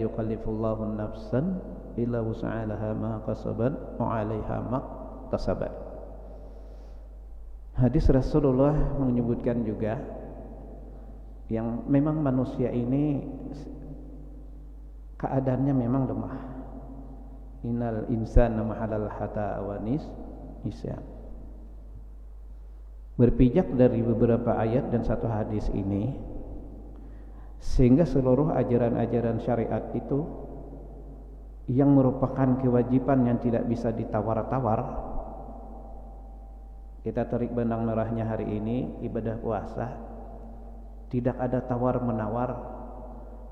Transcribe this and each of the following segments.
yukallifullahu nafsan illa wus'alaha ma kasabat wa 'alaiha ma kasabat. Hadis Rasulullah menyebutkan juga yang memang manusia ini keadaannya memang lemah. Innal insana ma'alal hata awanis isya. Berpijak dari beberapa ayat dan satu hadis ini, sehingga seluruh ajaran-ajaran syariat itu yang merupakan kewajiban yang tidak bisa ditawar-tawar. Kita tarik benang merahnya hari ini, ibadah puasa tidak ada tawar-menawar.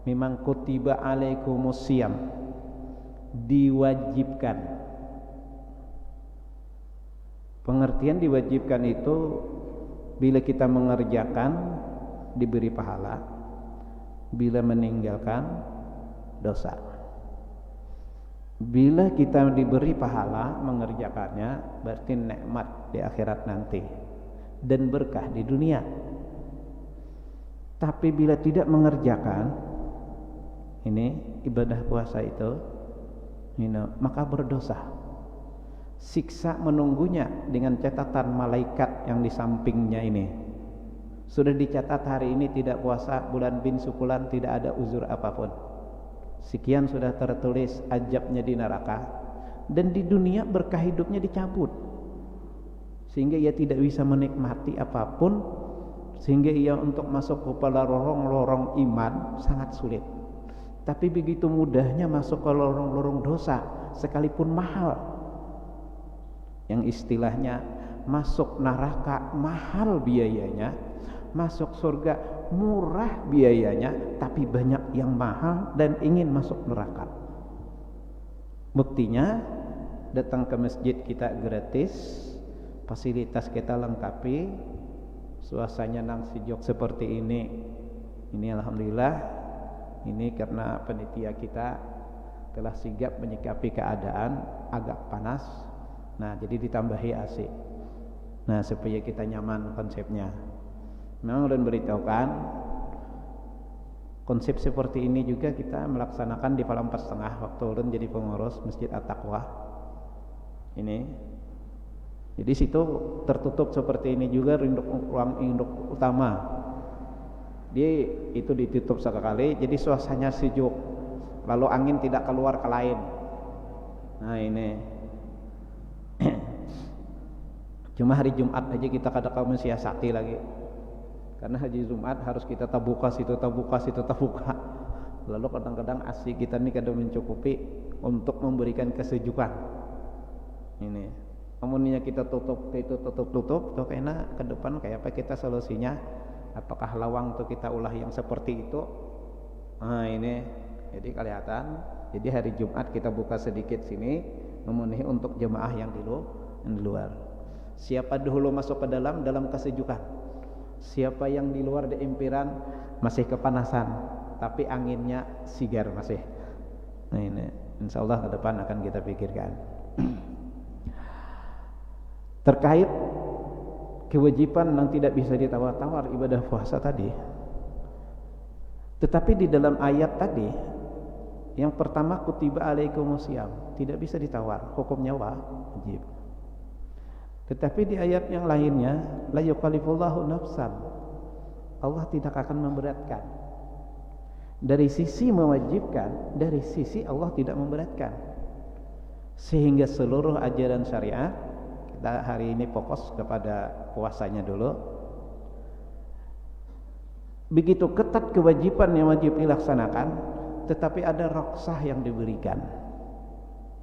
Memang kutiba alaikumus siyam, diwajibkan. Pengertian diwajibkan itu bila kita mengerjakan diberi pahala, bila meninggalkan dosa. Bila kita diberi pahala mengerjakannya, berarti nikmat di akhirat nanti dan berkah di dunia. Tapi bila tidak mengerjakan ini ibadah puasa itu, maka berdosa. Siksa menunggunya dengan catatan malaikat yang di sampingnya ini. Sudah dicatat hari ini tidak puasa, bulan bin sukulan tidak ada uzur apapun. Sekian sudah tertulis ajabnya di neraka, dan di dunia berkah hidupnya dicabut, sehingga ia tidak bisa menikmati apapun, sehingga ia untuk masuk kepada lorong-lorong iman sangat sulit. Tapi begitu mudahnya masuk ke lorong-lorong dosa, sekalipun mahal. Yang istilahnya masuk neraka mahal biayanya, masuk surga murah biayanya, tapi banyak yang mahal dan ingin masuk neraka. Buktinya datang ke masjid kita gratis, fasilitas kita lengkapi, suasana nang sejuk seperti ini. Ini alhamdulillah, ini karena panitia kita telah sigap menyikapi keadaan agak panas. Nah, jadi ditambahi AC. Nah, supaya kita nyaman konsepnya. Memang udah beritahukan konsep seperti ini juga kita melaksanakan di Palang 4,5 waktu ulun jadi pengurus Masjid At-Taqwa. Ini. Jadi situ tertutup seperti ini juga ruang induk utama. Dia itu ditutup sekali, jadi suasananya sejuk. Lalu angin tidak keluar ke lain. Nah, ini. Cuma hari Jumat aja kita kadang-kadang mensiasati lagi. Karena hari Jumat harus kita tabuka situ. Lalu kadang-kadang asik kita ini kadang mencukupi untuk memberikan kesejukan. Ini. Amunnya kita tutup, tuh kayaknya ke depan kayak apa kita solusinya? Apakah lawang tuh kita ulah yang seperti itu? Nah, ini. Jadi kelihatan. Jadi hari Jumat kita buka sedikit sini, memenuhi untuk jemaah yang di luar. Siapa dahulu masuk ke dalam kesejukan. Siapa yang di luar di empiran masih kepanasan, tapi anginnya sigar masih. Nah, ini insyaallah ke depan akan kita pikirkan. Terkait kewajiban yang tidak bisa ditawar-tawar ibadah puasa tadi. Tetapi di dalam ayat tadi yang pertama kutiba alaikumus syiyam, tidak bisa ditawar, hukumnya wajib. Tetapi di ayat yang lainnya, la yukallifullahu nafsan, Allah tidak akan memberatkan. Dari sisi mewajibkan, dari sisi Allah tidak memberatkan. Sehingga seluruh ajaran syariat, kita hari ini fokus kepada puasanya dulu. Begitu ketat kewajiban yang wajib dilaksanakan, tetapi ada rukhsah yang diberikan.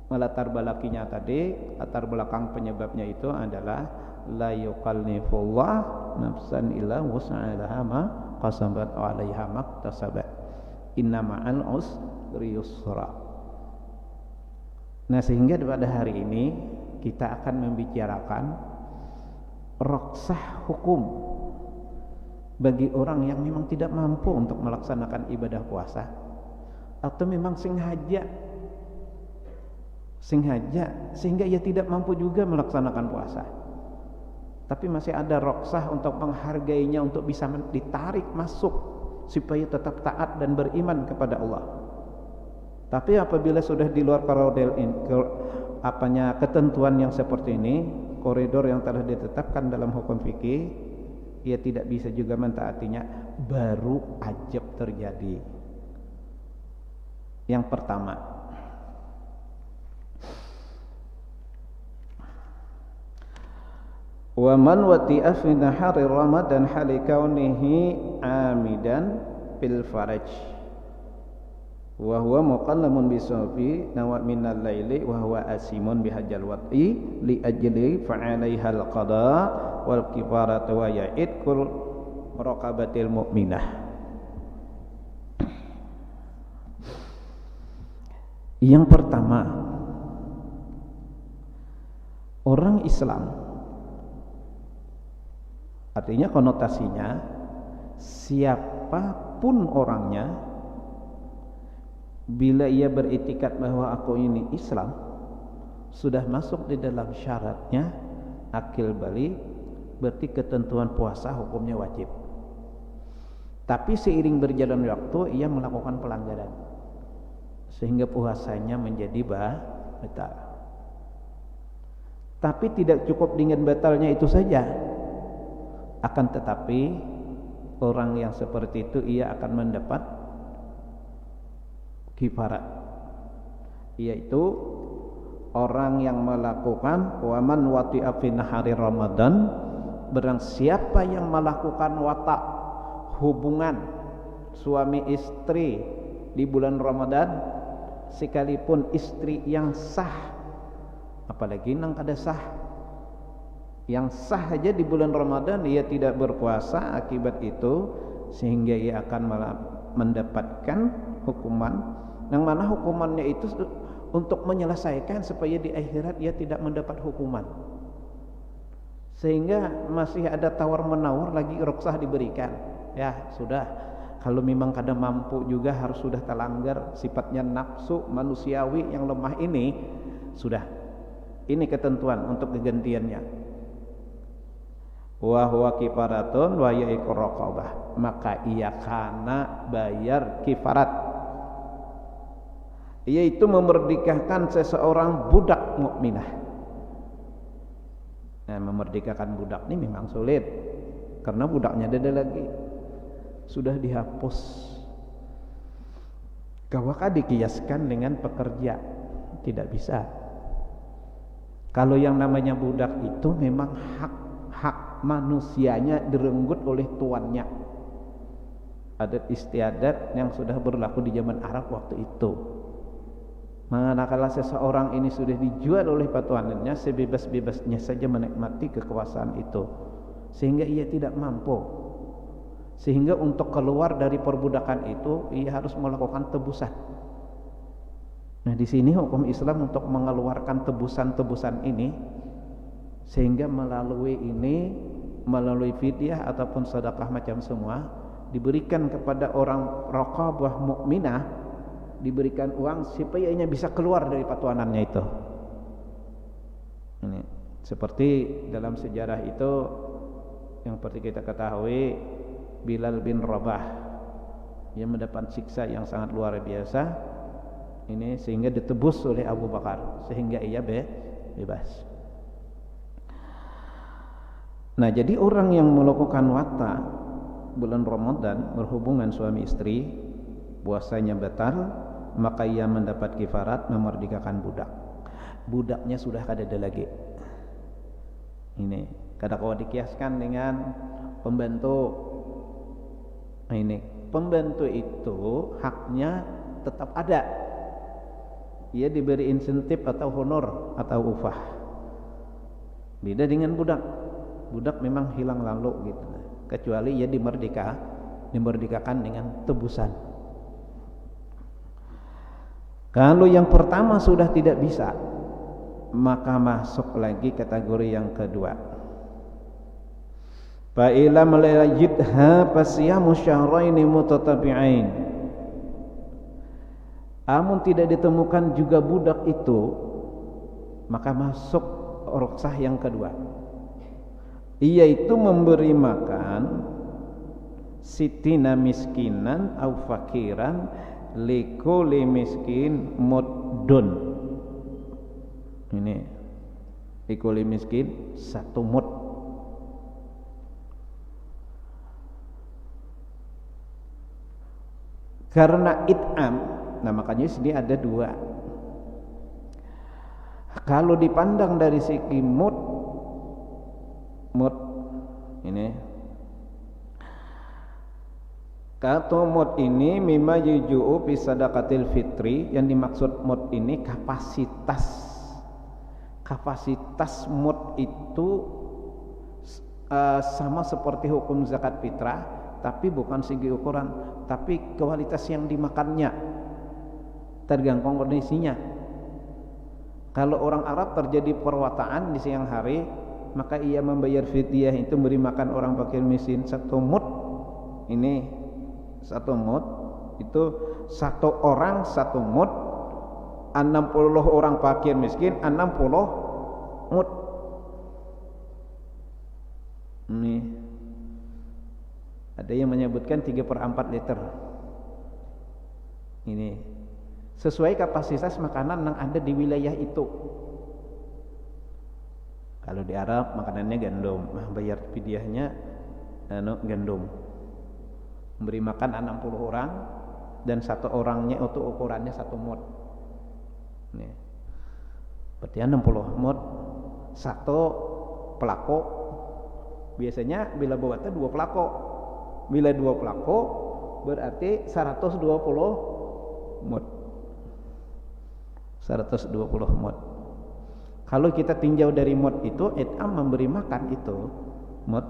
Latar belakinya tadi, latar belakang penyebabnya itu adalah la yukallifullah nafsan illa wus'alaha ma kasabat 'alaiha maktasabat. Inna ma'al usri yusra. Nah, sehingga pada hari ini kita akan membicarakan rukhsah hukum bagi orang yang memang tidak mampu untuk melaksanakan ibadah puasa, atau memang sengaja sehingga ia tidak mampu juga melaksanakan puasa, tapi masih ada rukhsah untuk menghargainya, untuk bisa ditarik masuk supaya tetap taat dan beriman kepada Allah. Tapi apabila sudah di luar koridor ketentuan yang seperti ini, koridor yang telah ditetapkan dalam hukum fikih, ia tidak bisa juga mentaatinya, baru ajab terjadi. Yang pertama, wa man wati'a fi nahari ramadan hali kaunihi amidan fil faraj wa huwa muqallamun bisawfi nawa minal laili wa huwa asimun bihajjal wat'i li ajli fa'alaiha al-qada wal kifaratu wa ya'id kul raqabatil mu'minah. Yang pertama, orang Islam, artinya konotasinya siapapun orangnya, bila ia beriktikad bahwa aku ini Islam, sudah masuk di dalam syaratnya akil balik, berarti ketentuan puasa hukumnya wajib. Tapi seiring berjalan waktu ia melakukan pelanggaran sehingga puasanya menjadi batal. Tapi tidak cukup dengan batalnya itu saja, akan tetapi orang yang seperti itu ia akan mendapat kifarat, yaitu orang yang melakukan waman wati'a fi nahari Ramadan, barang siapa yang melakukan wata, hubungan suami istri di bulan Ramadan, sekalipun istri yang sah, apalagi nang kada sah, yang sah saja di bulan Ramadan ia tidak berpuasa akibat itu, sehingga ia akan mendapatkan hukuman, yang mana hukumannya itu untuk menyelesaikan supaya di akhirat ia tidak mendapat hukuman, sehingga masih ada tawar menawar lagi rukhsah diberikan. Ya sudah, kalau memang kada mampu juga harus sudah terlanggar sifatnya nafsu manusiawi yang lemah ini, sudah ini ketentuan untuk kegantiannya. Wa huwa kifaratun wa ya'iqur raqabah, maka ia kana bayar kifarat, yaitu memerdekakan seseorang budak mukminah. Nah, memerdekakan budak ini memang sulit karena budaknya ada lagi, sudah dihapus. Kawaka dikiaskan dengan pekerja, tidak bisa. Kalau yang namanya budak itu memang hak manusianya direnggut oleh tuannya. Adat istiadat yang sudah berlaku di zaman Arab waktu itu. Manakala seseorang ini sudah dijual oleh tuannya, sebebas-bebasnya saja menikmati kekuasaan itu, sehingga ia tidak mampu, sehingga untuk keluar dari perbudakan itu ia harus melakukan tebusan. Nah, di sini hukum Islam untuk mengeluarkan tebusan-tebusan ini, sehingga melalui fidyah ataupun sedekah macam semua diberikan kepada orang raqabah mukminah, diberikan uang supaya ia bisa keluar dari patuanannya itu. Ini seperti dalam sejarah itu yang seperti kita ketahui, Bilal bin Rabah yang mendapat siksa yang sangat luar biasa ini, sehingga ditebus oleh Abu Bakar sehingga ia bebas. Nah, jadi orang yang melakukan wata bulan Ramadan berhubungan suami istri, puasanya batal, maka ia mendapat kifarat memerdekakan budak. Budaknya sudah kada ada lagi. Ini kada kau dikiaskan dengan pembantu. Nah, ini pembantu itu haknya tetap ada. Ia diberi insentif atau honor atau upah. Beda dengan budak. Budak memang hilang lalu gitu. Kecuali ia dimerdekakan dengan tebusan. Kalau yang pertama sudah tidak bisa, maka masuk lagi kategori yang kedua. Fa ila malayidha fasiyamu syahraini mutatabi'ain. Amun tidak ditemukan juga budak itu, maka masuk rukhsah yang kedua, yaitu memberi makan sitina miskinan au fakiran likulli miskin muddun. Ini likulli miskin 1 mud. Karena it'am, nah makanya sini ada 2. Kalau dipandang dari segi mud ini, kata mud ini mimma yuju'u fi sadaqatil fitri, yang dimaksud mud ini kapasitas mud itu sama seperti hukum zakat fitrah, tapi bukan segi ukuran, tapi kualitas yang dimakannya, tergantung kondisinya. Kalau orang Arab terjadi perwataan di siang hari, maka ia membayar fidyah itu memberi makan orang fakir miskin 1 mud. Ini 1 mud itu 1 orang 1 mud, 60 orang fakir miskin 60 mud. Ini ada yang menyebutkan 3/4 liter. Ini sesuai kapasitas makanan yang ada di wilayah itu. Kalau di Arab makanannya gandum, bayar fidyahnya gandum. Memberi makan 60 orang dan 1 orangnya untuk ukurannya 1 mud. Nih. Berarti 60 mud 1 pelako. Biasanya bila buatnya 2 pelako. Bila 2 pelako berarti 120 mud. 120 mud. Kalau kita tinjau dari mud itu, it'am memberi makan itu mud,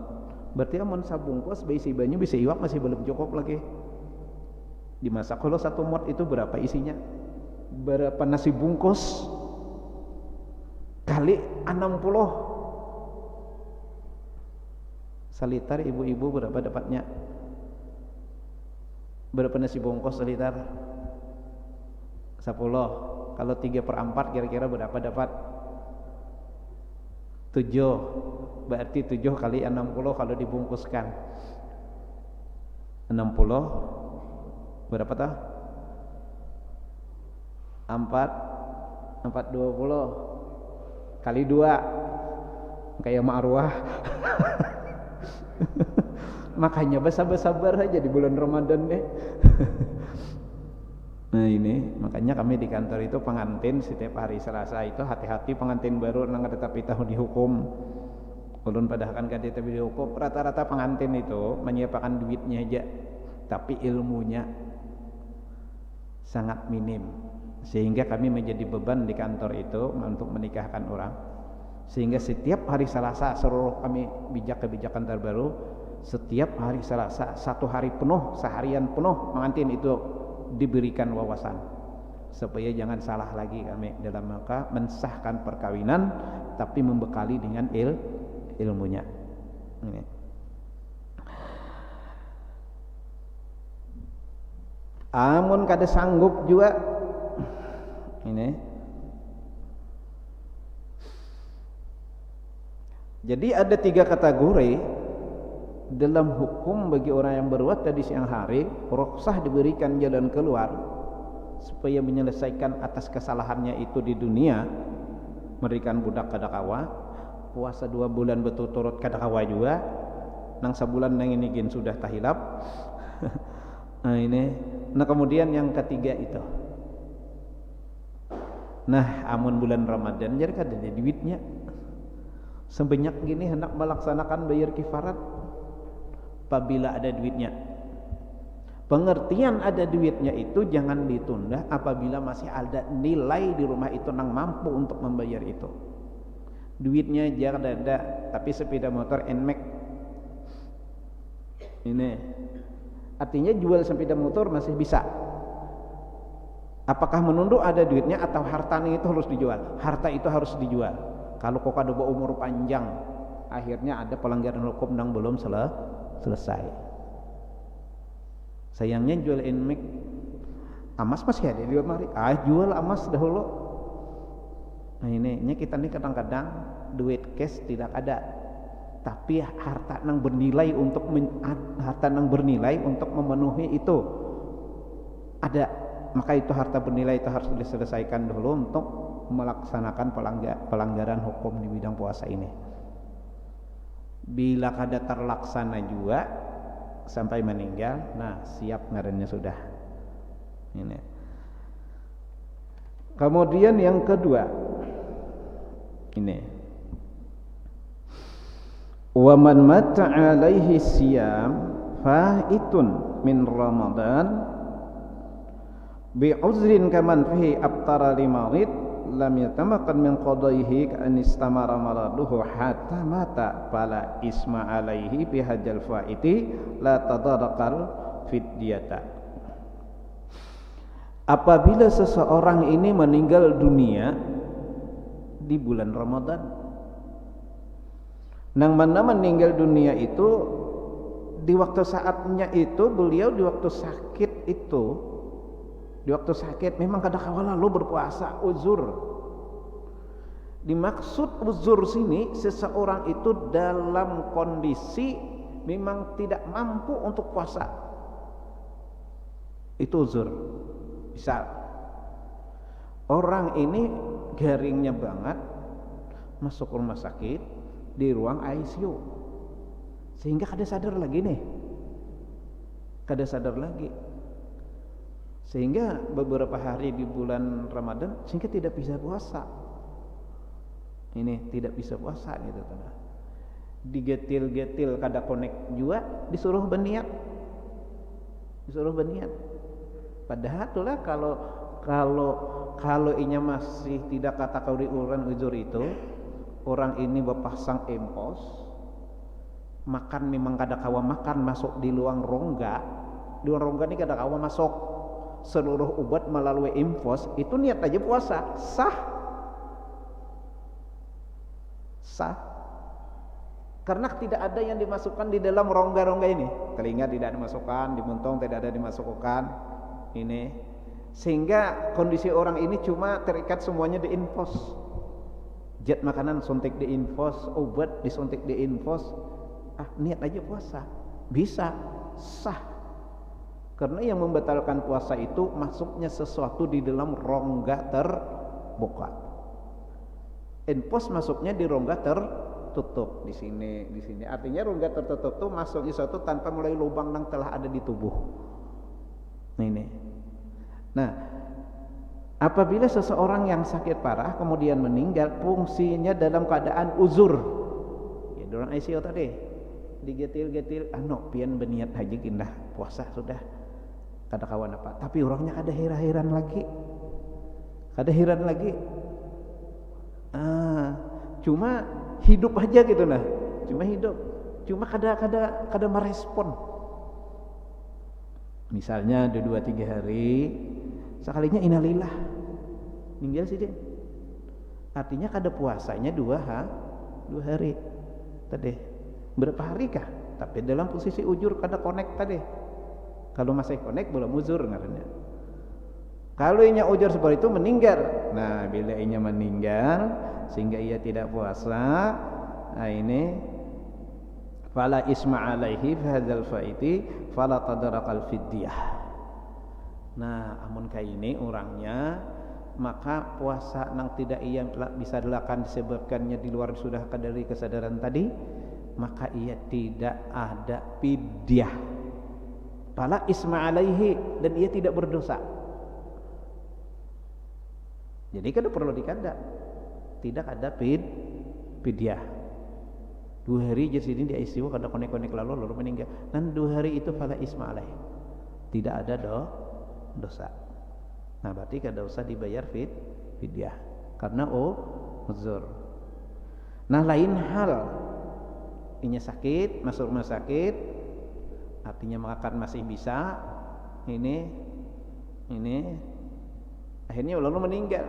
berarti amun sabungkus berisi banyu bisa iwak masih belum cukup lagi. Dimasak kalau 1 mud itu berapa isinya? Berapa nasi bungkus kali 60 seliter, ibu-ibu berapa dapatnya? Berapa nasi bungkus seliter? 10. Kalau 3/4 kira-kira berapa dapat? 7. Berarti 7 kali 60 kalau dibungkuskan 60 berapa tah? 4 20 kali 2 kayak ma'ruah. Makanya bersabar-sabar aja di bulan Ramadan deh. Nah ini makanya kami di kantor itu pengantin setiap hari Selasa itu hati-hati pengantin baru nang tetapi tahu dihukum. Ulun padahkan kan tetapi dihukum, rata-rata pengantin itu menyiapkan duitnya aja, tapi ilmunya sangat minim. Sehingga kami menjadi beban di kantor itu untuk menikahkan orang. Sehingga setiap hari Selasa seluruh kami kebijakan terbaru, setiap hari Selasa 1 hari penuh, seharian penuh pengantin itu diberikan wawasan supaya jangan salah lagi kami dalam rangka mensahkan perkawinan tapi membekali dengan ilmunya. Ini. Amun kada sanggup juga ini. Jadi ada 3 kategori dalam hukum bagi orang yang berbuat tadi siang hari, rukhsah diberikan jalan keluar supaya menyelesaikan atas kesalahannya itu di dunia, memberikan budak kadakawa, puasa 2 bulan berturut-turut kadakawa juga, nang sebulan nang ini gin sudah tahilap. Nah ini, nah kemudian yang ketiga itu, nah amun bulan Ramadan jadi kada ada duitnya, sebanyak gini hendak melaksanakan bayar kifarat. Apabila ada duitnya, pengertian ada duitnya itu jangan ditunda apabila masih ada nilai di rumah itu nang mampu untuk membayar itu. Duitnya jangan ada, tapi sepeda motor NMAX ini artinya jual sepeda motor masih bisa. Apakah menunduk ada duitnya atau hartanya itu harus dijual? Harta itu harus dijual. Kalau kok ada umur panjang, akhirnya ada pelanggaran hukum yang belum selesai. Sayangnya jual NMAX, emas masih ada di lemari. Jual emas dahulu. Nah ini kita nih kadang-kadang duit cash tidak ada, tapi harta yang bernilai untuk memenuhi itu ada. maka itu harta bernilai itu harus diselesaikan dulu untuk melaksanakan pelanggaran hukum di bidang puasa ini. Bila kada terlaksana juga sampai meninggal, nah siap ngarannya sudah. Ini. Kemudian yang kedua, ini. Wa man mata 'alaihi siyam fa'itun min Ramadan bi'uzrin kaman fihi abtara limarid lam yatamakkan min qadaihi ka an istamara maraduhu hatta mata fala isma 'alaihi bi hadzal fa'iti la tadarakal fidyata. Apabila seseorang ini meninggal dunia di bulan Ramadan, nang mana meninggal dunia itu di waktu saatnya itu beliau di waktu sakit itu, di waktu sakit memang kada kawala lo berpuasa, uzur. Dimaksud uzur sini seseorang itu dalam kondisi memang tidak mampu untuk puasa, itu uzur. Misal orang ini garingnya banget masuk rumah sakit di ruang ICU sehingga kada sadar lagi nih, kada sadar lagi sehingga beberapa hari di bulan Ramadan sehingga tidak bisa puasa, ini tidak bisa puasa gitu kan. Digetil-getil kada connect juga disuruh berniat, padahal itulah kalau inya masih tidak kategori orang uzur itu, orang ini berpasang empos, makan memang kada kawa makan masuk di luang rongga, di luang rongga ini kada kawa masuk seluruh obat melalui empos, itu niat aja puasa sah karena tidak ada yang dimasukkan di dalam rongga-rongga ini, telinga tidak dimasukkan, di muntung tidak ada dimasukkan ini, sehingga kondisi orang ini cuma terikat semuanya di infos, zat makanan suntik di infos, obat disuntik di infos, niat aja puasa bisa sah, karena yang membatalkan puasa itu masuknya sesuatu di dalam rongga terbuka. Infos masuknya di rongga tertutup di sini, artinya rongga tertutup itu masuknya sesuatu tanpa mulai lubang yang telah ada di tubuh. Nah, apabila seseorang yang sakit parah kemudian meninggal, fungsinya dalam keadaan uzur, ya dalam ICU tadi digetil-getil, pian berniat haji kindah puasa sudah kada kawan apa, tapi orangnya kada heran lagi, cuma hidup aja gitu nah, cuma kada merespon. Misalnya 2-3 hari sekalinya innalillah meninggal sih dia, artinya kada puasanya 2 hari tadi, berapa hari kah, tapi dalam posisi ujur kada connect tadi. Kalau masih connect belum uzur ngarannya. Kalau inya ujur seperti itu meninggal, nah bila inya meninggal sehingga ia tidak puasa, ini fala isma alaihi fi hadzal faiti fala tadarakal fidyah. Nah, amun kaini orangnya, maka puasa nang tidak ia bisa dilakukan disebabkannya di luar sudah dari kesadaran tadi, maka ia tidak ada fidyah. Fala isma alaihi, dan ia tidak berdosa. Jadi kada perlu dikada, tidak ada fidyah. 2 hari je sini di ICU kada konek-konek lalu meninggal, dan 2 hari itu fala isma alaihi, tidak ada dosa. Nah berarti kada usah dibayar fidyah karena uzur. Nah lain hal inya sakit masuk rumah sakit, artinya makan masih bisa, ini akhirnya lalu meninggal.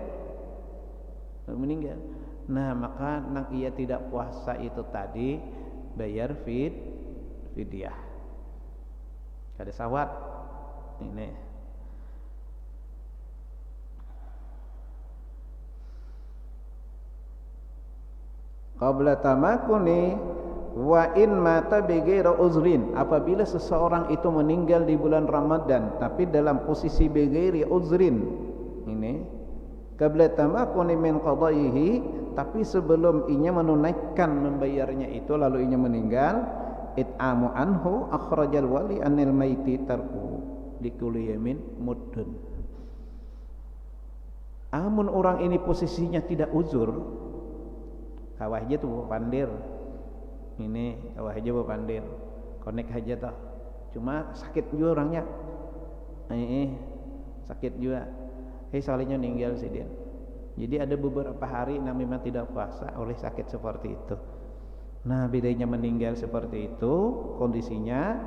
Nah maka nang ia tidak puasa itu tadi bayar fidyah, kada sawat ini. Qabla tamakuni Wa in mata bighairi uzrin, apabila seseorang itu meninggal di bulan Ramadan tapi dalam posisi bighairi uzrin, ini qabla tamakuni min qada'ihi, tapi sebelum inya menunaikan membayarnya itu lalu inya meninggal, it'amu anhu akhrajal wali anil maiti tarku likulli yamin muddun. Amun orang ini posisinya tidak uzur, kawah aja tuh pandir, ini kawah aja bu pandir, connect aja toh, cuma sakit juga orangnya, sakit juga, soalnya meninggal sih dia. Jadi ada beberapa hari memang tidak puasa oleh sakit seperti itu. Nah bedanya meninggal seperti itu kondisinya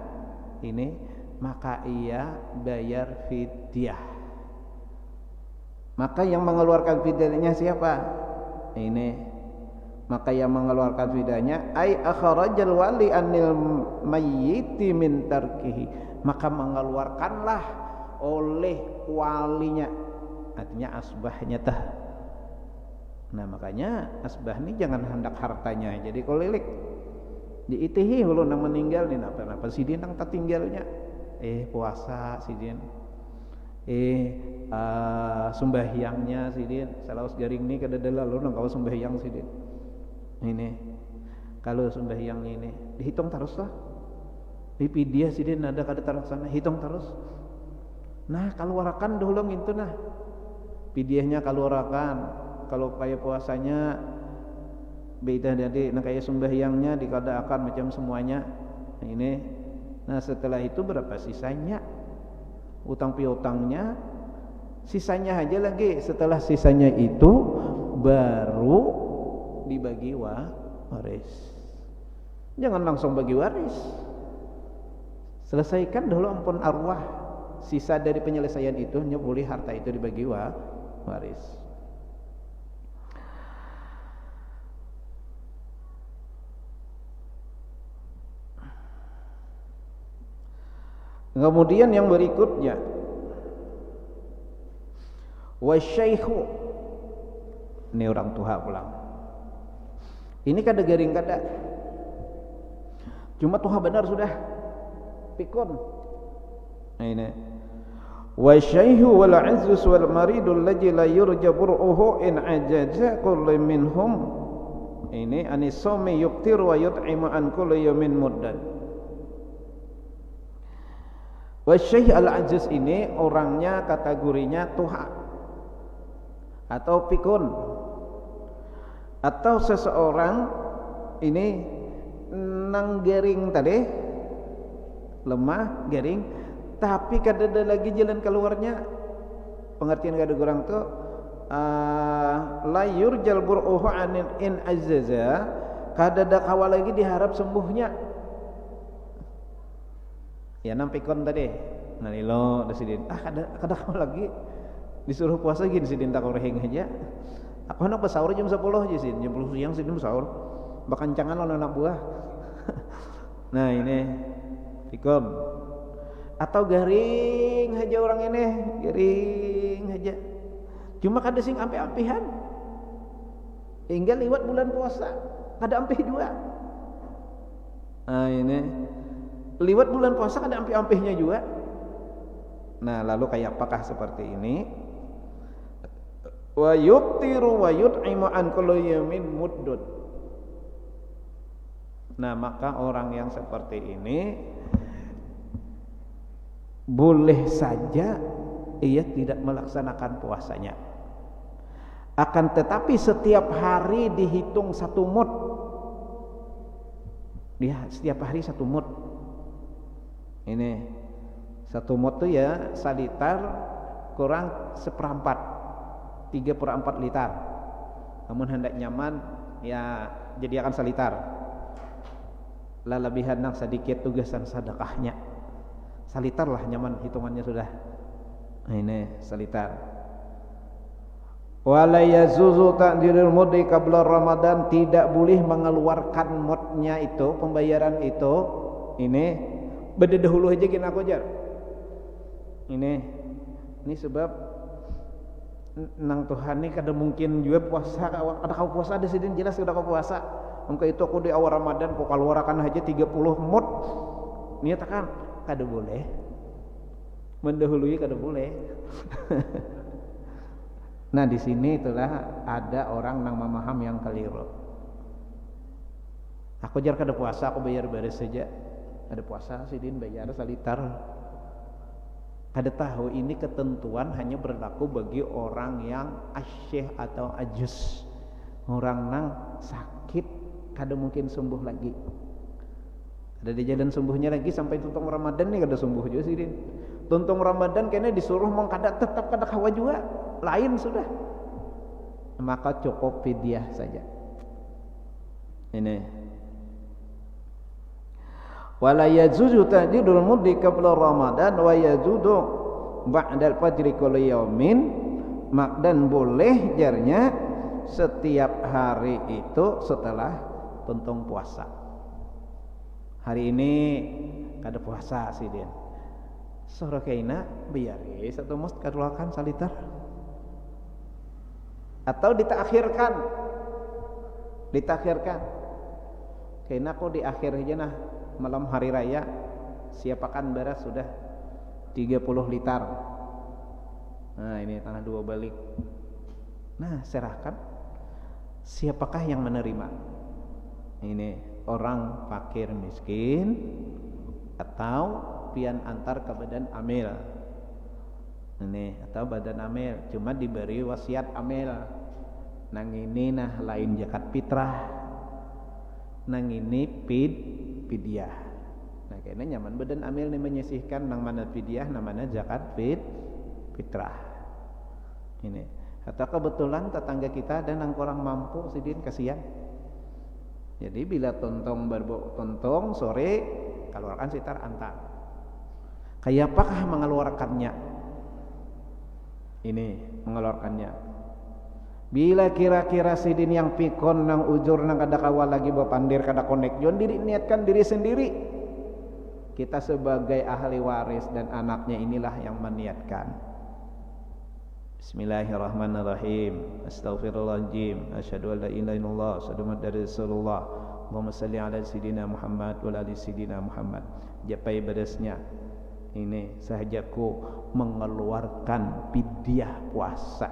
ini, maka ia bayar fidyah. Maka yang mengeluarkan fidyahnya siapa? Ini, maka yang mengeluarkan fidyahnya ai akhrajal wali anil mayyiti min tarkihi, maka mengeluarkanlah oleh walinya, artinya asbahnya tah. Nah makanya asbah ini jangan hendak hartanya jadi kolilik diitihi hulu nang meninggal ni napa sidin nang tatinggalnya puasa sidin sembahyangnya sidin salaus garing ni kadadala lu nang kau sembahyang sidin ini kalau sembahyang ini dihitung terus lah pipidia sidin ada kada terlaksana hitung terus. Nah kaluarakan dahulu gitu nah pidiahnya kaluarakan. Kalau kayak puasanya beda dari nah kayak sembahyangnya dikadakan macam semuanya ini. Nah setelah itu berapa sisanya utang piutangnya, sisanya aja lagi. Setelah sisanya itu baru dibagi waris. Jangan langsung bagi waris, selesaikan dulu ampun arwah. Sisa dari penyelesaian itu hanya boleh harta itu dibagi waris. Kemudian yang berikutnya wasyaikhu, ini orang tua pulang. Ini kada garing kada, cuma tua benar sudah pikun. Nah ini wasyaikhu wal azus wal maridul ladzi la yurja bur'uhu in ajaza kullu minhum, ini anisami yuktir wa yut'imu an kulli yawmin muddan. Wasyaikh al-ajiz ini orangnya kategorinya tuha atau pikun, atau seseorang ini nang garing tadi lemah garing tapi kada ada lagi jalan keluarnya. Pengertian kada kurang tu la yurjal bur'uhu anin in azza, kada ada kawal lagi diharap sembuhnya. Ya nampikon tadi nalilo desidin kada kau lagi disuruh puasa gini sidin tak korehing aja. Aku hendak bersaur jam 10 aja sih, jam 10 siang sidin bersaur bakancangan lawan anak buah. Nah ini pikon atau garing aja orang ini, garing aja cuma kada sing ampe-ampihan hingga lewat bulan puasa kada ampih juga. Nah ini liwat bulan puasa ada ampih-ampihnya juga. Nah lalu kayak apakah seperti ini? Wa yuftiru wa yut'imu an kulli yamin muddun. Nah maka orang yang seperti ini boleh saja ia tidak melaksanakan puasanya, akan tetapi setiap hari dihitung satu mud. Dia setiap hari satu mud. Ini satu mud itu ya salitar kurang seperempat, 3/4 liter. Namun hendak nyaman ya jadi akan salitar. Lelebihan nang sedikit tugasan sedekahnya. Salitar lah nyaman hitungannya sudah. Nah, ini salitar. Wala yazuzu ta'dirul mudhi qabla Ramadan, tidak boleh mengeluarkan mudnya itu, pembayaran itu. Ini beda dahulu aja gini aku ajar. Ini sebab nang Tuhan ini kada mungkin juga puasa, ada kau puasa ada sidin jelas kada kau puasa. engko itu aku di awal Ramadan kok keluarkan aja 30 mut. Niat kan kada boleh. Mendahului kada boleh. Nah, di sini itulah ada orang nang memaham yang keliru. Aku jar kada puasa, aku bayar beres saja. Ada puasa sidin bayar salitar. Kada tahu ini ketentuan hanya berlaku bagi orang yang asyih atau ajus. Orang nang sakit kada mungkin sembuh lagi. Ada di jalan sembuhnya lagi sampai tuntung Ramadan nih kada sembuh juga sidin. Tuntung Ramadan kayaknya disuruh mau kada tetap kada kawa juga. Lain sudah. Maka cukup fidyah saja. Ini wala yajuzu ta'jilul muddi qabla Ramadan wa yajuzu ba'dal fajri kulli yaumin, dan boleh jarnya setiap hari itu setelah tuntung puasa. Hari ini kada puasa sidin. Sore kaina biari satu mus kadulakan salitar. Atau ditakhirkan. Kaina kok di akhir aja nah malam hari raya siapakan beras sudah 30 liter. Nah, ini tanah dua balik. Nah, serahkan. Siapakah yang menerima? Ini orang fakir miskin atau pian antar ke badan amil. Ini atau badan amil cuma diberi wasiat amil. Nang ini nah lain zakat fitrah. Nang ini fidyah. Nah, kayaknya nyaman badan amil nih menyisihkan nang mana fidyah, nang mana zakat fitrah. Ini. Atau kebetulan tetangga kita ada nang kurang mampu sidin kasihan. Jadi bila tontong sore keluarkan sekitar antar. Kayak apakah mengeluarkannya? Ini mengeluarkannya. Bila kira-kira sidin yang pikon nang ujur nang kada kawal lagi bapandir kada konek jon diri niatkan diri sendiri. Kita sebagai ahli waris dan anaknya inilah yang meniatkan. Bismillahirrahmanirrahim. Astaghfirullahaladzim. Asyhadu an la ilaha illallah, asyhadu anna rasulullah. Allahumma salli ala sayidina Muhammad wa ala sayidina Muhammad. Japai beresnya. Ini sahajaku mengeluarkan fidyah puasa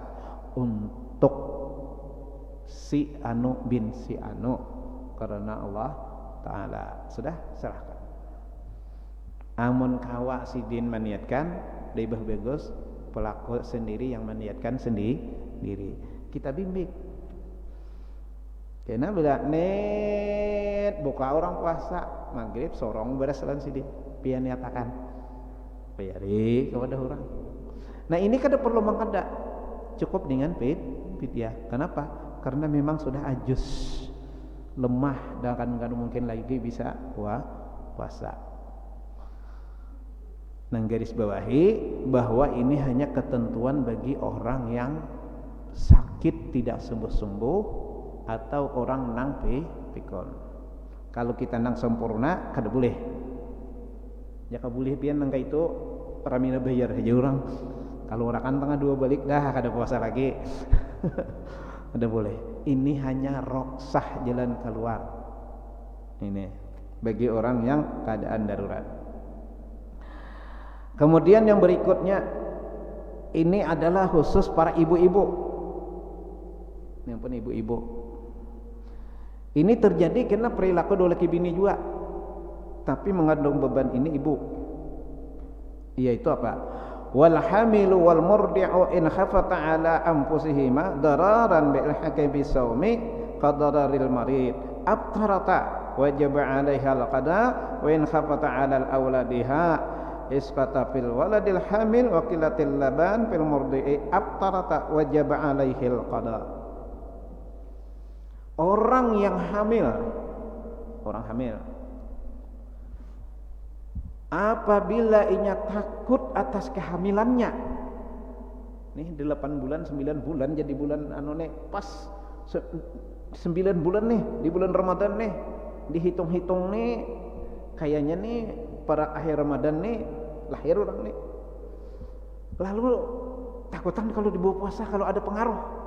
untuk si anu bin si anu karena Allah Ta'ala. Sudah serahkan. Amun kawa sidin meniatkan lebih bagus pelaku sendiri yang meniatkan sendiri. Kita bimbing. Karena bila net buka orang puasa maghrib sorong beres lan sidin pian nyatakan bayari kepada orang. Nah, ini kada perlu mengada. Cukup dengan fidyah. Kenapa? Karena memang sudah ajus, lemah dan kan mungkin lagi bisa puasa. Nah, garis bawahi bahwa ini hanya ketentuan bagi orang yang sakit tidak sembuh-sembuh atau orang nang pikon. Kalau kita nang sempurna kada boleh. Jaka boleh pian nang itu ramina bayar aja orang. Kalau orang tengah dua balik dah kada puasa lagi. Ada boleh. Ini hanya roksah jalan keluar. Ini bagi orang yang keadaan darurat. Kemudian yang berikutnya ini adalah khusus para ibu-ibu. Ini pun ibu-ibu. Ini terjadi karena perilaku dua laki bini juga. Tapi mengandung beban ini ibu. Yaitu apa? Wal hamilu wal murdi'u in khafata ala anfusihima dararan bil haqibi saumi qadaril marid abtarata wajib 'alaiha al qada wa in khafata ala al auladiha isqata fil waladil hamil wa qillatil laban fil murdi'i abtarata wajib 'alaihi al qada. Orang hamil apabila inya takut atas kehamilannya, nih 8 bulan 9 bulan jadi bulan pas 9 bulan nih di bulan Ramadan nih dihitung-hitung nih kayaknya nih pada akhir Ramadan nih lahir orang nih, lalu takutan kalau dibawa puasa kalau ada pengaruh.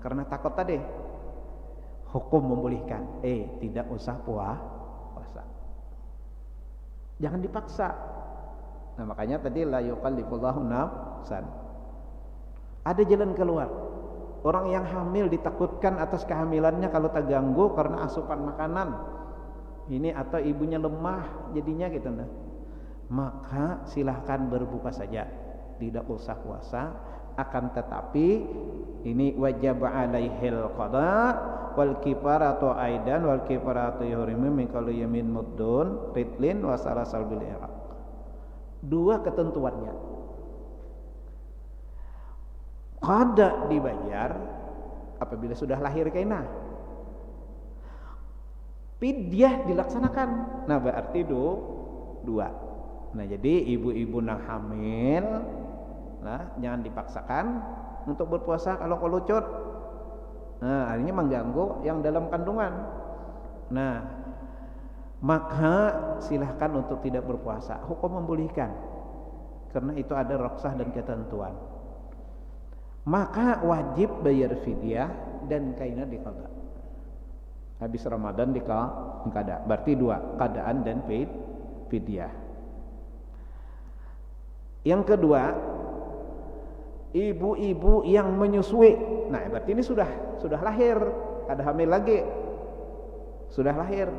Karena takut tadi hukum membolehkan, tidak usah puasa. Jangan dipaksa. Nah makanya tadi la yukallifullahu nafsan. Ada jalan keluar. Orang yang hamil ditakutkan atas kehamilannya kalau terganggu karena asupan makanan ini atau ibunya lemah jadinya gitu nah. Maka silahkan berbuka saja, tidak usah puasa. Akan tetapi ini wajib alaihil qada wal kifaratu aidan wal kifaratu yuhrimu min kulli yamin muddun ridlin wa salasal bil iraq. Dua ketentuannya. Qada dibayar apabila sudah lahir kainah. Fidyah dilaksanakan. Nah berarti dua. Nah jadi ibu-ibu yang hamil, nah jangan dipaksakan untuk berpuasa kalau kelucut. Nah akhirnya mengganggu yang dalam kandungan. Nah maka silahkan untuk tidak berpuasa. Hukum membolehkan karena itu ada rukhsah dan ketentuan. Maka wajib bayar fidyah dan kainah diqada. Habis Ramadan diqada. Berarti dua, qadaan dan fidyah. Yang kedua, ibu-ibu yang menyusui. Nah, berarti ini sudah lahir, ada hamil lagi. Sudah lahir.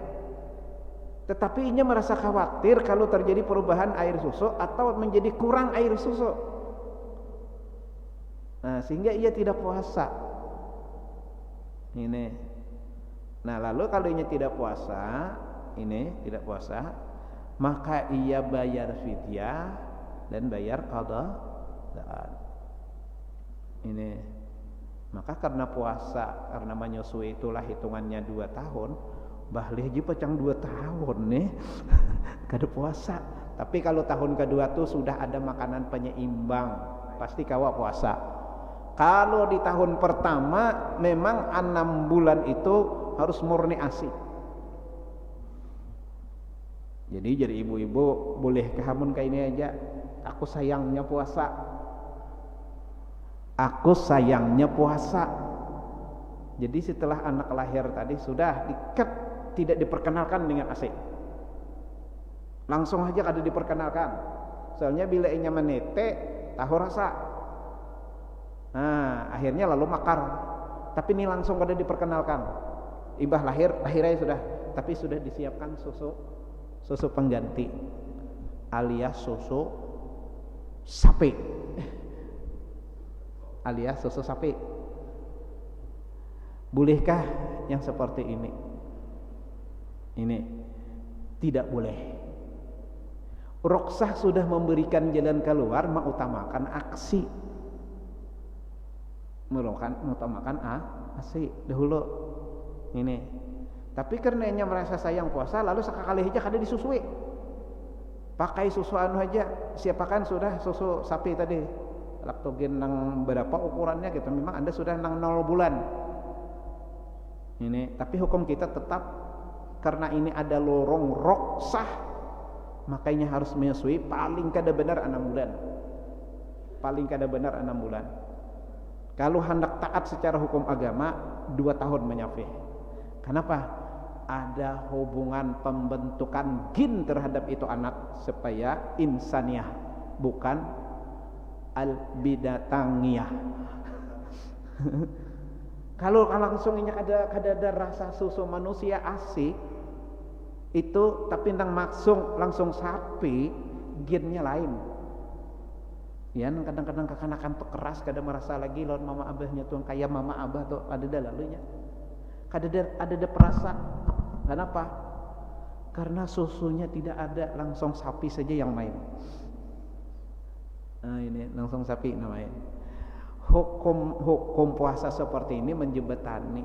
Tetapi ia merasa khawatir kalau terjadi perubahan air susu atau menjadi kurang air susu. Nah, sehingga ia tidak puasa. Ini. Nah, lalu kalau ia tidak puasa, maka ia bayar fidyah dan bayar qadaan. Ini. Maka karena puasa, karena menyusui itulah hitungannya 2 tahun, bahlih ji pecang 2 tahun nih. Kada puasa. Tapi kalau tahun kedua tuh sudah ada makanan penyeimbang, pasti kawa puasa. Kalau di tahun pertama memang 6 bulan itu harus murni ASI. Jadi ibu-ibu boleh kehamun kayak ini aja. Aku sayangnya puasa. Jadi setelah anak lahir tadi sudah diket, tidak diperkenalkan dengan ASI. Langsung aja kada diperkenalkan. Soalnya bila inya menete tahu rasa. Nah, akhirnya lalu makar. Tapi ini langsung kada diperkenalkan. Ibah lahir aja sudah, tapi sudah disiapkan susu pengganti alias susu sapi. Bolehkah yang seperti ini? Ini tidak boleh. Rukhsah sudah memberikan jalan keluar, mengutamakan aksi. Mengutamakan ASI dahulu ini. Tapi karena ia merasa sayang puasa, lalu sekali aja kada disusui. Pakai susu anu aja, siapakan sudah susu sapi tadi. Laktogen nang berapa ukurannya gitu. Memang Anda sudah nang 0 bulan. Ini, tapi hukum kita tetap karena ini ada lorong rukhsah, makanya harus menyusui paling kada benar 6 bulan. Kalau hendak taat secara hukum agama 2 tahun menyafih. Kenapa? Ada hubungan pembentukan jin terhadap itu anak supaya insaniah, bukan al-bidatangiyah. Kalau langsung ini ada rasa susu manusia ASI itu, tapi tentang langsung sapi, jinnya lain. Ya, kadang-kadang kekanakan tuh keras, kadang merasa lagi lawan mama abahnya tuh kayak mama abah tuh ada lalunya. Ada perasa. Kenapa? Karena susunya tidak ada, langsung sapi saja yang main. Nah, ini langsung sapi namanya. Hukum puasa seperti ini menjembatani.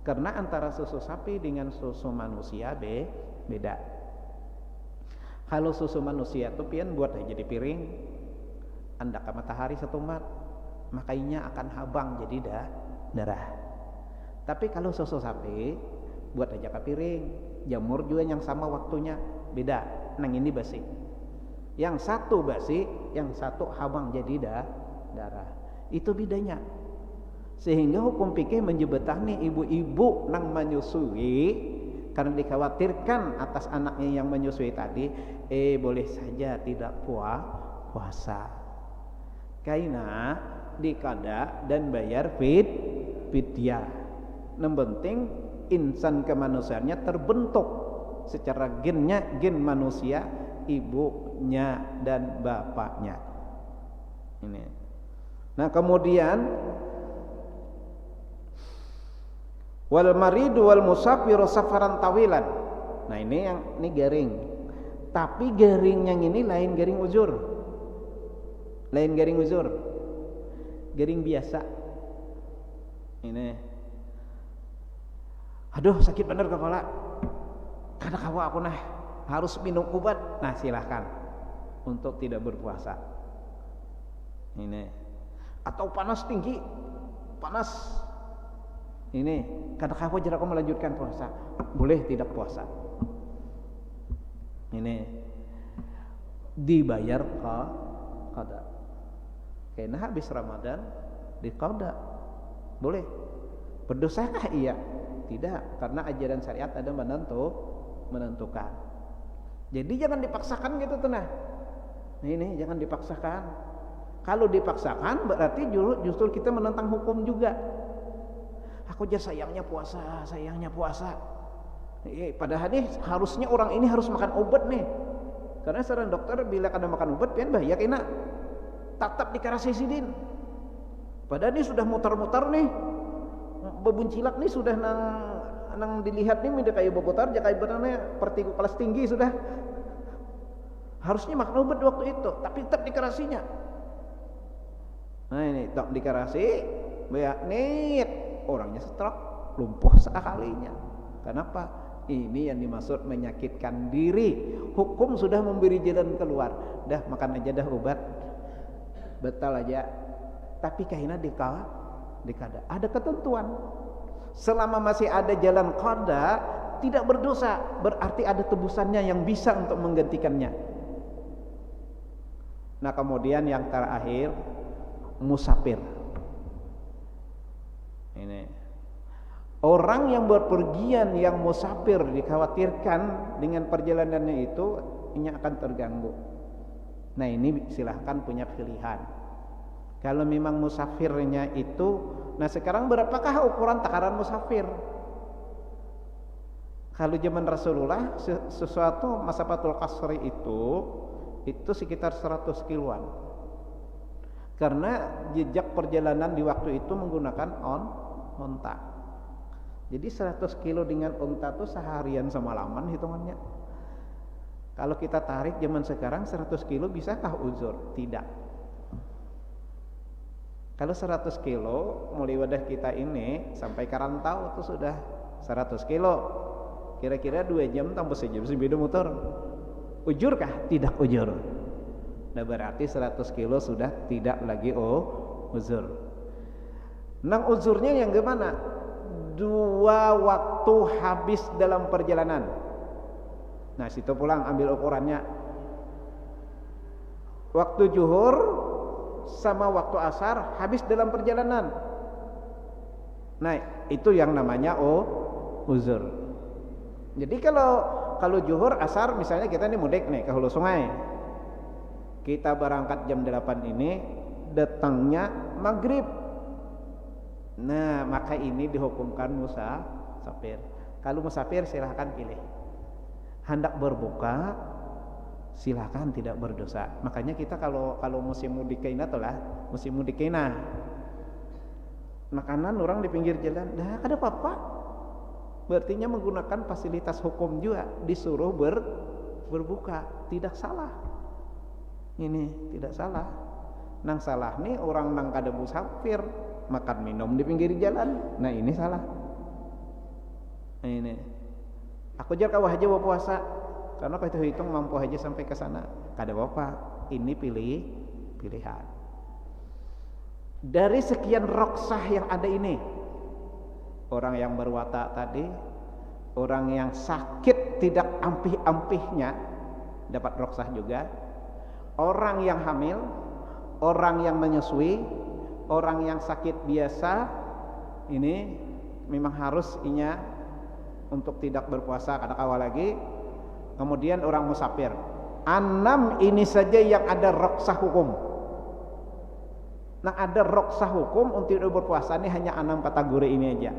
Karena antara susu sapi dengan susu manusia beda. Kalau susu manusia tuh pian buat aja di piring. Anda ke matahari 1 mat, makanya akan habang jadi darah. Tapi kalau susu sapi buat aja ke piring, jamur juga yang sama waktunya beda. Nang ini basi. Yang satu basi, yang satu habang jadi darah. Itu bedanya. Sehingga hukum fikih menjembatani ibu-ibu nang menyusui karena dikhawatirkan atas anaknya yang menyusui tadi, boleh saja tidak puasa. Karena dikada dan bayar fidyah. Yang penting insan kemanusiaannya terbentuk secara gen manusia, ibunya dan bapaknya. Ini. Nah, kemudian wal maridu wal musafiru safaran tawilan. Nah, ini garing. Tapi garing yang ini lain garing uzur. Lain garing uzur. Garing biasa. Ini. Aduh, sakit bener kepala. Karena kamu aku harus minum obat. Nah, silahkan untuk tidak berpuasa. Ini. Atau panas tinggi. Panas. Ini, karena kamu jadi aku melanjutkan puasa, boleh tidak puasa. Ini dibayar qada. Karena habis Ramadan di qada. Boleh. Berdosakah? Iya. Tidak, karena ajaran syariat ada menentukan. Jadi jangan dipaksakan gitu tuh nah. Ini jangan dipaksakan. Kalau dipaksakan berarti justru kita menentang hukum juga. Aku aja sayangnya puasa. Padahal nih harusnya orang ini harus makan obat nih. Karena saran dokter bila kada makan obat pian bahaya kena. Tetap dikarasidin. Padahal ini sudah mutar-mutar nih. Bebuncilak nih sudah nang dilihat nih minta kayu bobotar ja kayu benarnya partikel kelas tinggi sudah. Harusnya makan obat waktu itu, tapi tetap dikarasinya. Nah, ini tak dikarasi, banyak nit. Orangnya stroke, lumpuh sekalinya. Kenapa? Ini yang dimaksud menyakitkan diri. Hukum sudah memberi jalan keluar. Dah makan aja dah obat, betal aja. Tapi kahina dikada. Ada ketentuan. Selama masih ada jalan qada, tidak berdosa. Berarti ada tebusannya yang bisa untuk menggantikannya. Nah, kemudian yang terakhir, musafir. Ini orang yang berpergian yang musafir dikhawatirkan dengan perjalanannya itu ini akan terganggu. Nah, ini silahkan punya pilihan. Kalau memang musafirnya itu, nah sekarang berapakah ukuran takaran musafir? Kalau zaman Rasulullah sesuatu masafatul qasri itu sekitar 100 kiloan. Karena jejak perjalanan di waktu itu menggunakan onta. Jadi 100 kilo dengan onta itu seharian semalaman hitungannya. Kalau kita tarik zaman sekarang 100 kilo bisakah uzur? Tidak. Kalau 100 kilo mulai wadah kita ini sampai Karantau itu sudah 100 kilo. Kira-kira 2 jam tambah sejam sebeda motor. Ujurkah? Tidak ujur. Nah, berarti 100 kilo sudah tidak lagi uzur. Nang uzurnya yang gimana? 2 waktu habis dalam perjalanan. Nah, situ pulang ambil ukurannya. Waktu zuhur sama waktu asar habis dalam perjalanan. Nah, itu yang namanya uzur. Jadi kalau zuhur asar misalnya kita nih mudik nih ke hulu sungai. Kita berangkat jam 8 ini, datangnya maghrib. Nah, maka ini dihukumkan musafir. Kalau musafir silahkan pilih. Hendak berbuka, silahkan tidak berdosa. Makanya kita kalau musim mudik kaina lah, musim mudik kaina. Makanan orang di pinggir jalan, dah ada apa-apa. Berartinya menggunakan fasilitas hukum juga, disuruh berbuka, tidak salah. Ini tidak salah. Nang salah nih orang nang kada musafir makan minum di pinggir jalan. Nah, ini salah. Nah, ini. Aku jar kawah aja bawa puasa. Karena kalau itu hitung mampu aja sampai ke sana. Kada apa. Ini pilihan. Dari sekian roksah yang ada ini, orang yang berwatak tadi, orang yang sakit tidak ampih-ampihnya dapat roksah juga. Orang yang hamil, orang yang menyusui, orang yang sakit biasa, ini memang harus inya untuk tidak berpuasa kada kawal lagi. Kemudian orang musafir. 6 ini saja yang ada rukhsah hukum. Nah, ada rukhsah hukum untuk berpuasa ini hanya 6 kategori ini aja.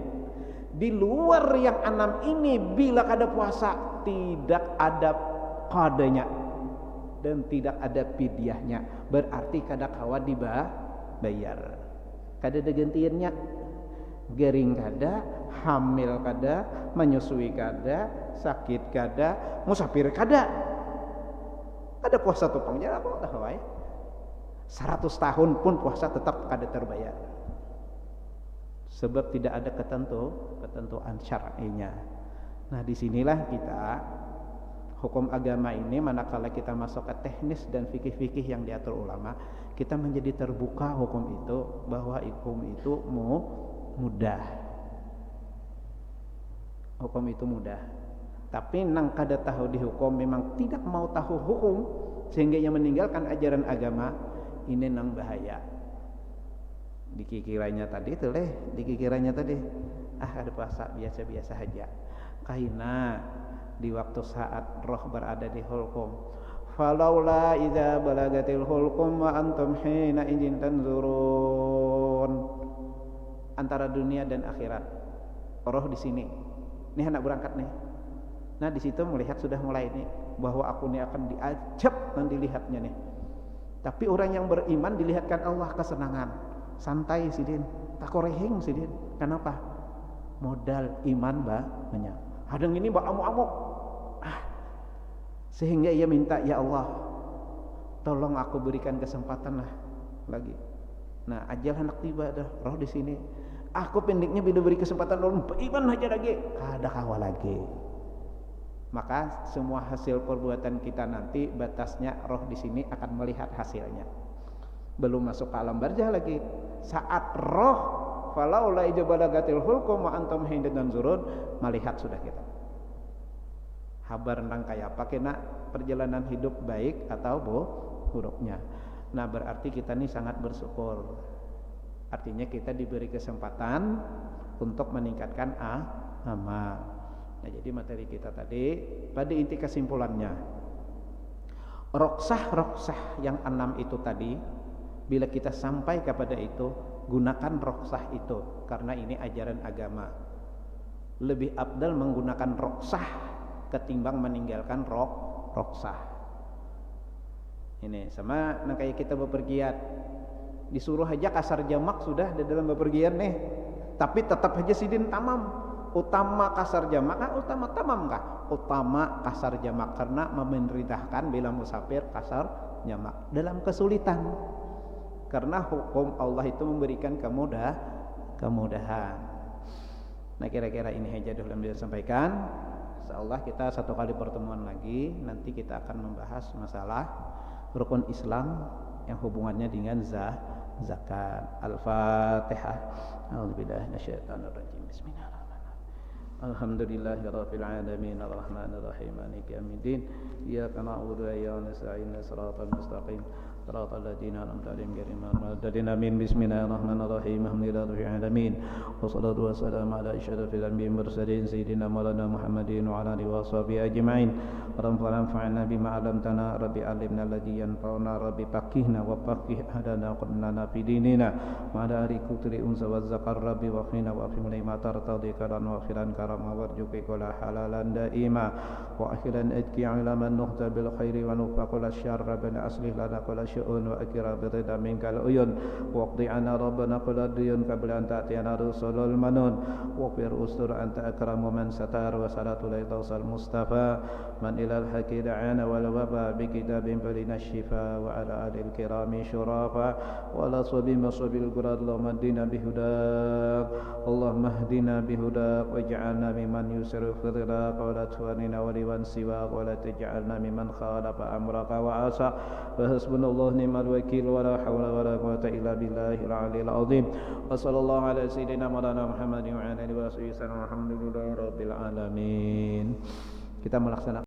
Di luar yang 6 ini bila kada puasa tidak ada qadanya dan tidak ada fidyahnya, berarti kada kawa dibayar. Kada ada gantiannya. Gering kada, hamil kada, menyusui kada, sakit kada, musafir kada. Ada puasa tupang jalan kok dah wae. 100 tahun pun puasa tetap kada terbayar. Sebab tidak ada ketentuan syar'inya. Nah, disinilah kita hukum agama ini manakala kita masuk ke teknis dan fikih-fikih yang diatur ulama, kita menjadi terbuka hukum itu bahwa hukum itu mudah. Hukum itu mudah. Tapi nang kada tahu dihukum memang tidak mau tahu hukum sehingga ia meninggalkan ajaran agama, ini nang bahaya. Dikikiranya tadi ada puasa biasa-biasa saja. Kaina di waktu saat roh berada di hulqum. Falaula idza balagatil hulqum wa antum hina idzin tanzurun. Antara dunia dan akhirat. Roh di sini. Ini hendak berangkat nih. Nah, di situ melihat sudah mulai nih bahwa aku ini akan diajab dan dilihatnya nih. Tapi orang yang beriman dilihatkan Allah kesenangan. Santai sidin, tak korehing sidin. Kenapa? Modal iman banyak. Hadang ini amuk-amuk. Sehingga ia minta, ya Allah, tolong aku berikan kesempatan lah lagi. Nah, ajal hendak tiba dah, roh di sini. Aku pendeknya bila beri kesempatan iman aja lagi, kada kawa lagi. Maka semua hasil perbuatan kita nanti batasnya roh di sini akan melihat hasilnya. Belum masuk ke alam barzah lagi. Saat roh falaula ijabalagatil hulqum wa antum hina tanzurun, melihat sudah kita. Habar tentang kayak apa kena perjalanan hidup baik atau buruknya. Nah, berarti kita ini sangat bersyukur. Artinya kita diberi kesempatan untuk meningkatkan amal. Nah, jadi materi kita tadi pada inti kesimpulannya, rukhsah yang 6 itu tadi, bila kita sampai kepada itu, gunakan rukhsah itu karena ini ajaran agama. Lebih afdal menggunakan rukhsah ketimbang meninggalkan rukhsah. Ini sama nah kayak kita bepergian, disuruh aja kasar jamak sudah di dalam bepergian nih, tapi tetap aja sidin tamam. Utama kasar jamak kah? Utama tamam kah? Utama kasar jamak karena memerintahkan bila musafir kasar jamak dalam kesulitan. Karena hukum Allah itu memberikan kemudahan. Nah, kira-kira ini aja dulu yang bisa sampaikan. Insyaallah kita satu kali pertemuan lagi nanti kita akan membahas masalah rukun Islam yang hubungannya dengan zakat. Al-Fatihah. A'udzubillahi minasyaitonir rajim. Bismillahirrahmanirrahim. Alhamdulillahirabbil alamin arrahmanir rahim maliki yaumiddin. Iyyaka na'budu wa iyyaka nasta'in shiratal mustaqim صراط الذين أنعمت عليهم غير المغضوب عليهم آمين. بسم الله الرحمن الرحيم الحمد لله رب العالمين والصلاة والسلام على أشرف الأنبياء والمرسلين سيدنا مولانا محمد وعلى آله وصحبه أجمعين. ربنا انفعنا بما علمتنا ربي علمنا الذي ينفعنا ربي فقهنا وفقه أهلنا وقنا في ديننا وعلى آل كتر أنس والذكر ربي وقنا وأفهم لما ترتضي كرا وخيرا كرما وارجوك ولا حلالا دائما وأخيرا أتكي على من نهتى بالخير ونوفق الشر ربنا أصلح لنا كل شؤون وأكرا برضا منك العيون واقضي عنا ربنا كل الديون قبل أن تأتينا رسل المنون واغفر أستر أنت أكرم من ستار وصلاة ليلة المصطفى من إلى الحق دعانا والوباء بكتاب فلنا الشفاء وعلى آل الكرام شرافا ولا صبي مصب القرى اللهم اهدنا بهداك اللهم اهدنا بهداك واجعلنا ممن يسر خذراك ولا تهوننا ولمن سواك ولا تجعلنا ممن خالف أمرك وعصى فحسبنا الله نعم الوكيل ولا حول ولا قوة إلا بالله العلي العظيم وصلى الله على سيدنا مولانا محمد وعلى آله وصحبه وسلم والحمد لله رب العالمين. Kita melaksanakan